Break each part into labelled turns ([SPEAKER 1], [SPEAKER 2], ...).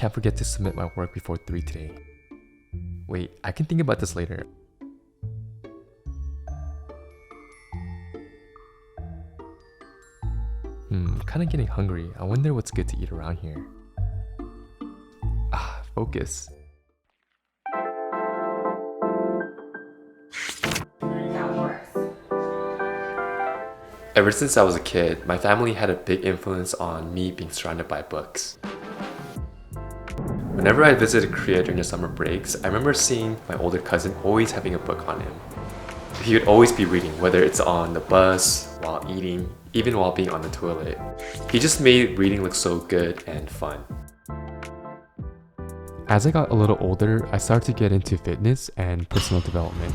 [SPEAKER 1] can't forget to submit my work before 3 today. Wait, I can think about this later. Kinda getting hungry. I wonder what's good to eat around here. Focus. Ever since I was a kid, my family had a big influence on me being surrounded by books. Whenever I visited Korea during the summer breaks, I remember seeing my older cousin always having a book on him. He would always be reading, whether it's on the bus, while eating, even while being on the toilet. He just made reading look so good and fun. As I got a little older, I started to get into fitness and personal development.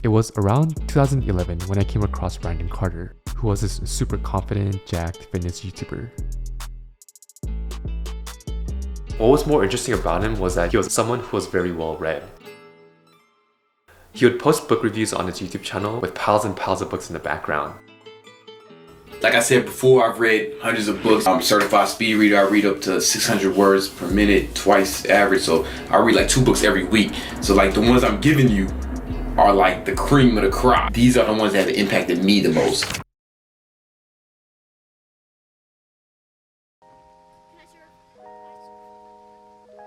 [SPEAKER 1] It was around 2011 when I came across Brandon Carter, who was this super confident, jacked fitness YouTuber. What was more interesting about him was that he was someone who was very well read. He would post book reviews on his YouTube channel with piles and piles of books in the background.
[SPEAKER 2] Like I said before, I've read hundreds of books. I'm a certified speed reader. I read up to 600 words per minute, twice average. So I read like 2 books every week. So like the ones I'm giving you are like the cream of the crop. These are the ones that have impacted me the most.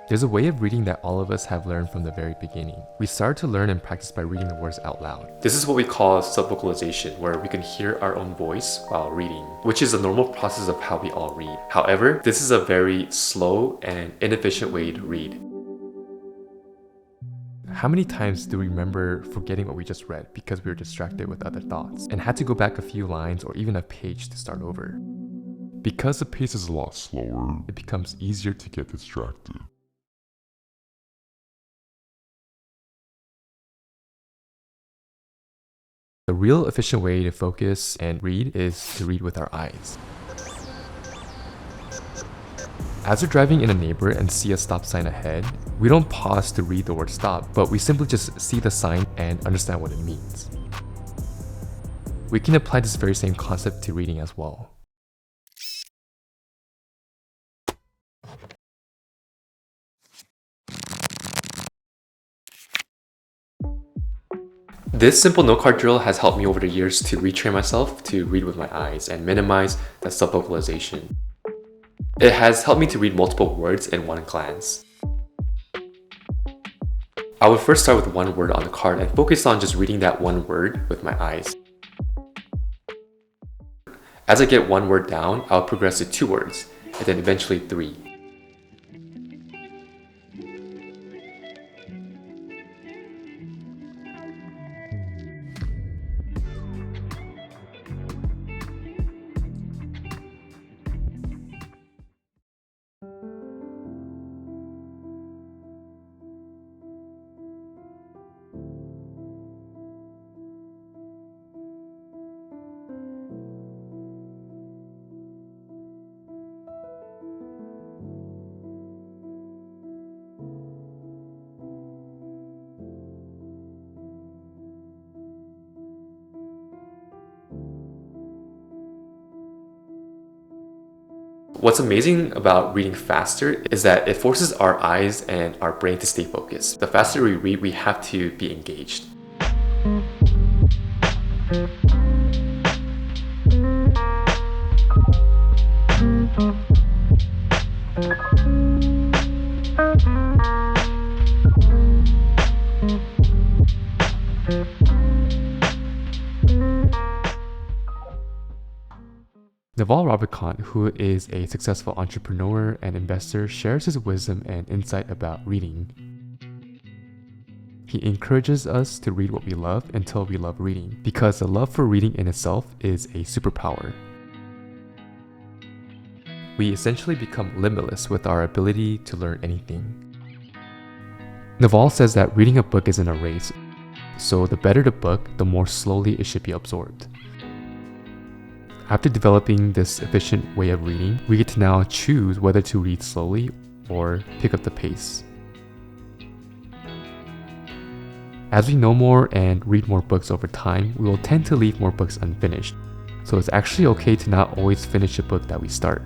[SPEAKER 1] There's a way of reading that all of us have learned from the very beginning. We start to learn and practice by reading the words out loud. This is what we call subvocalization, where we can hear our own voice while reading, which is a normal process of how we all read. However, this is a very slow and inefficient way to read. How many times do we remember forgetting what we just read because we were distracted with other thoughts and had to go back a few lines or even a page to start over? Because the pace is a lot slower, it becomes easier to get distracted. The real efficient way to focus and read is to read with our eyes. As we're driving in a neighborhood and see a stop sign ahead, we don't pause to read the word stop, but we simply just see the sign and understand what it means. We can apply this very same concept to reading as well. This simple note card drill has helped me over the years to retrain myself to read with my eyes and minimize that subvocalization. It has helped me to read multiple words in one glance. I would first start with one word on the card and focus on just reading that one word with my eyes. As I get one word down, I'll progress to 2 words, and then eventually 3. What's amazing about reading faster is that it forces our eyes and our brain to stay focused. The faster we read, we have to be engaged. Naval Ravikant, who is a successful entrepreneur and investor, shares his wisdom and insight about reading. He encourages us to read what we love until we love reading, because the love for reading in itself is a superpower. We essentially become limitless with our ability to learn anything. Naval says that reading a book isn't a race, so the better the book, the more slowly it should be absorbed. After developing this efficient way of reading, we get to now choose whether to read slowly or pick up the pace. As we know more and read more books over time, we will tend to leave more books unfinished, so it's actually okay to not always finish a book that we start.